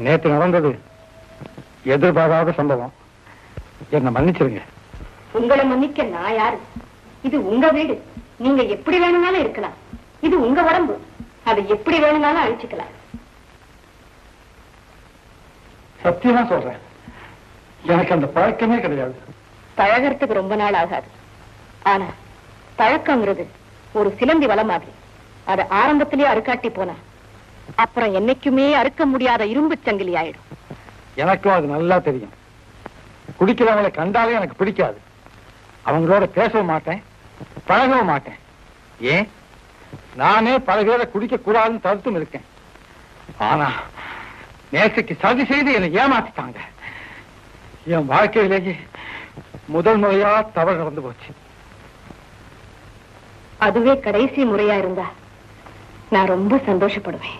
நேற்று நடந்தது எதிர்பாராத சம்பவம். என்ன மன்னிச்சிருங்க. உங்களை மன்னிக்க நான் யாரு? இது உங்க வீடு. நீங்க எப்படி வேணும்னாலும் இருக்கலாம். இது உங்க உடம்பு. அதை எப்படி வேணும்னாலும் அழிச்சுக்கலாம். சத்தியமா சொல்றேன், எனக்கு அந்த பழக்கமே கிடையாது. பழகிறதுக்கு ரொம்ப நாள் ஆகாது. ஆனா பழக்கங்கிறது ஒரு சிலந்தி வலை மாதிரி. அதை ஆரம்பத்திலேயே அறுக்காட்டி போனா அப்புறம் என்னைக்குமே அறுக்க முடியாத இரும்பு சங்கிலி ஆயிடும். எனக்கும் அது நல்லா தெரியும். குடிக்கிறவங்களை கண்டாலே எனக்கு பிடிக்காது. அவங்களோட பேசவும் மாட்டேன், பழகவும் மாட்டேன். ஏன், நானே பல பேரை குடிக்க கூடாதுன்னு தடுத்தும் இருக்கேன். ஆனா நேற்றுக்கு சதி செய்து என்னை ஏமாத்திட்டாங்க. என் வாழ்க்கையிலேயே முதல் முறையா தவறு நடந்து போச்சு. அதுவே கடைசி முறையா இருந்தா நான் ரொம்ப சந்தோஷப்படுவேன்.